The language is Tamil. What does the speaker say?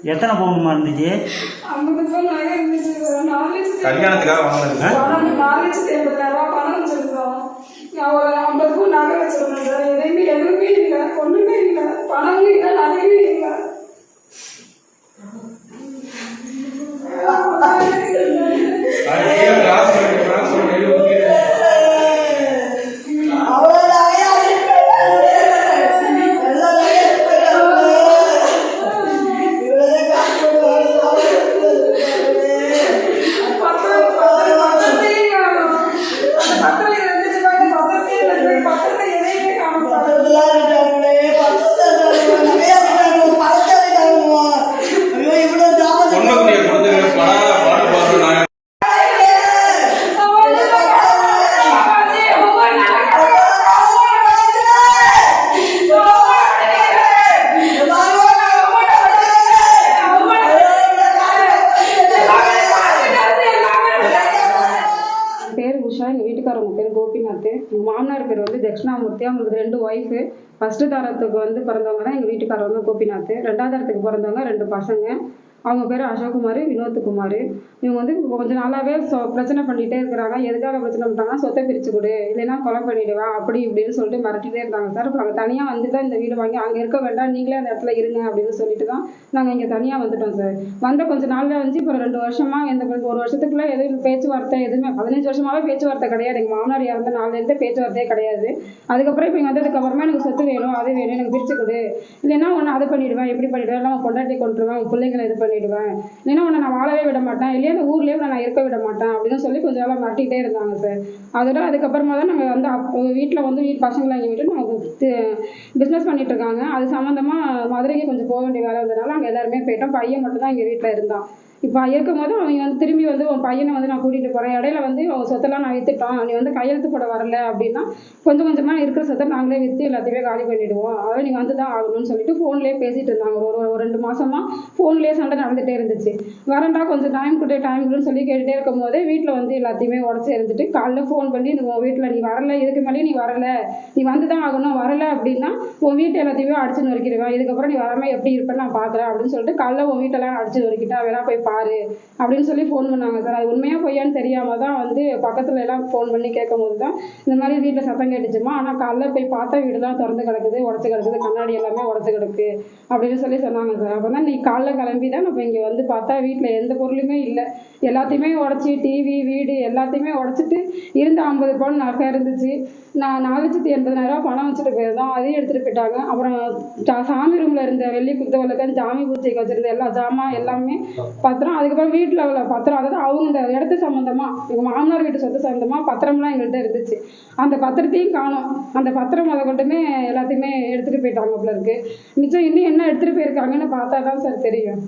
எத்தனை பவுனுமா இருந்துச்சு? 50 பவுன் நகை இருந்துச்சு. 4 லட்சத்தி கல்யாணத்துக்காக வாங்கினது 4 லட்சத்தி 80,000 பணம் வச்சிருந்தோம். நான் ஒரு 50 பவுன் நகை வச்சிருந்தேன் சார். எதுவுமே இல்லை, ஒண்ணுமே இல்லை, பணமும் இல்லை, நகையும் இல்லை. எங்கள் வீட்டுக்காரவங்க பேர் கோபிநாத். எங்கள் மாமனார் பேர் வந்து தட்சிணாமூர்த்தி. அவங்களுக்கு 2 ஒய்ஃபு. ஃபஸ்ட்டு தாரத்துக்கு வந்து பிறந்தவங்க தான் எங்கள் வீட்டுக்காரர் வந்து கோபிநாத். 2வது தாரத்துக்கு பிறந்தவங்க 2 பசங்க. அவங்க பேர் அசோக்குமார், வினோத்குமார். இவங்க வந்து கொஞ்சம் நாளாகவே பிரச்சனை பண்ணிகிட்டே இருக்கிறாங்க. எதுக்காக பிரச்சனை பண்ணுறாங்கன்னா, சொத்தை பிரித்து கொடு, இல்லைன்னா கொலை பண்ணிவிடுவேன், அப்படி இப்படின்னு சொல்லிட்டு மிரட்டிகிட்டே இருந்தாங்க சார். இப்போ நாங்கள் தனியாக வந்து தான் இந்த வீடு வாங்கி அங்கே இருக்க வேண்டாம், நீங்களே அந்த இடத்துல இருங்க அப்படின்னு சொல்லிட்டு தான் நாங்கள் இங்கே தனியாக வந்துட்டோம் சார். வந்த கொஞ்சம் நாளில் வந்து இப்போ 2 வருஷமாக எந்த 1 வருஷத்துக்குள்ளே எதுவும் பேச்சுவார்த்தை எதுவுமே 15 வருஷமாகவே பேச்சுவார்த்தை கிடையாது. எங்கள் மாமனார் இறந்த நாள்லேருந்து பேச்சுவார்த்தையே கிடையாது. அதுக்கப்புறம் இப்போ இங்கே வந்ததுக்கப்புறமா எனக்கு சொத்து வேணும், அது வேணும், எனக்கு பிரித்து கொடு, இல்லைன்னா ஒன்று அதை பண்ணிவிடுவேன், எப்படி பண்ணிவிடுவேன், இல்லை கொண்டாட்டி கொண்டுருவேன், உங்கள் பிள்ளைங்களை இது பண்ணிவிடுவேன், இல்லைன்னா உன்னை நான் வாழவே விட மாட்டேன், இல்லையா அந்த ஊர்லேயே நான் இருக்க விட மாட்டேன் அப்படின்னு சொல்லி கொஞ்சம் நாளாக மாட்டிகிட்டே இருந்தாங்க சார். அதோட அதுக்கப்புறமா தான் நாங்கள் வந்து வீட்டில் வந்து பசங்களை எங்கள் வீட்டில் நாங்கள் பிஸ்னஸ் பண்ணிட்டு இருக்காங்க. அது சம்மந்தமாக மதுரைக்கு கொஞ்சம் போக வேண்டிய வேலை இருந்ததுனால அங்கே எல்லாருமே போயிட்டோம். பையன் மட்டும் தான் எங்கள் வீட்டில் இருந்தான். இப்போ இருக்கும் போது அவங்க வந்து திரும்பி வந்து உன் பையனை வந்து நான் கூட்டிகிட்டு போகிறேன், இடையில வந்து அவங்க சொத்தெல்லாம் நான் விற்றுட்டோம், நீ வந்து கையெழுத்து போட வரல அப்படின்னா கொஞ்சம் கொஞ்சமாக இருக்கிற சொத்தை நாங்களே விற்று எல்லாத்தையுமே காலி பண்ணிவிடுவோம், அதாவது நீங்கள் வந்து தான் ஆகணும்னு சொல்லிட்டு ஃபோன்லேயே பேசிகிட்டு இருந்தாங்க. ஒரு 2 மாதமாக ஃபோன்லேயே சண்டை நடந்துகிட்டே இருந்துச்சு. வரண்டா கொஞ்சம் டைம் கொடுன்னு சொல்லி கேட்டுகிட்டே இருக்கும் போதே வீட்டில் வந்து எல்லாத்தையுமே உடச்சி இருந்துட்டு காலைல ஃபோன் பண்ணி உன் வீட்டில் நீ வரல, இதுக்கு மேலே நீ வரல, நீ வந்து தான் ஆகணும், வரலை அப்படின்னா உன் வீட்டை எல்லாத்தையுமே அடிச்சு நொறுக்கிடுவேன், இதுக்கப்புறம் நீ வராமல் எப்படி இருப்பேன்னு நான் பார்க்குறேன் அப்படின்னு சொல்லிட்டு காலைல உன் வீட்டெல்லாம் அடிச்சு நொறுக்கிட்டா வேணா போய் பாரு அப்படின்னு சொல்லி ஃபோன் பண்ணாங்க சார். அது உண்மையாக பொய்யான்னு தெரியாமல் தான் வந்து பக்கத்துல எல்லாம் ஃபோன் பண்ணி கேட்கும் போது தான் இந்த மாதிரி வீட்டில் சத்தம் கேட்டுச்சுமா, ஆனால் காலைல போய் பார்த்தா வீடுலாம் திறந்து கிடக்குது, உடச்சி கிடக்குது, கண்ணாடி எல்லாமே உடச்சி கிடக்கு அப்படின்னு சொல்லி சொன்னாங்க சார். அப்போ தான் நீ காலைல கிளம்பி தான் நம்ம இங்கே வந்து பார்த்தா வீட்டில் எந்த பொருளுமே இல்லை, எல்லாத்தையுமே உடச்சி டிவி வீடு எல்லாத்தையுமே உடச்சிட்டு இருந்த 50 பவுன் நகை இருந்துச்சு. நான் 4,80,000 பணம் வச்சுட்டு போயிருந்தோம், அதையும் எடுத்துகிட்டு போயிட்டாங்க. அப்புறம் சாமி ரூமில் இருந்த வெள்ளி குத்தவளுக்கு ஜாமி பூஜைக்கு வச்சுருந்த எல்லா ஜாமான் எல்லாமே பத்திரம், அதுக்கப்புறம் வீட்டில் உள்ள பத்திரம், அதாவது அவங்க இந்த இடத்து சம்மந்தமாக எங்கள் மாமனார் வீட்டு சொத்து சம்மந்தமாக பத்திரம்லாம் எங்கள்கிட்ட இருந்துச்சு. அந்த பத்திரத்தையும் காணோம். அந்த பத்திரம் அதை கொண்டுமே எல்லாத்தையுமே எடுத்துகிட்டு போயிட்டாங்க போல இருக்கு. மிச்சம் இன்னும் என்ன எடுத்துகிட்டு போயிருக்காங்கன்னு பார்த்தா தான் சார் தெரியும்.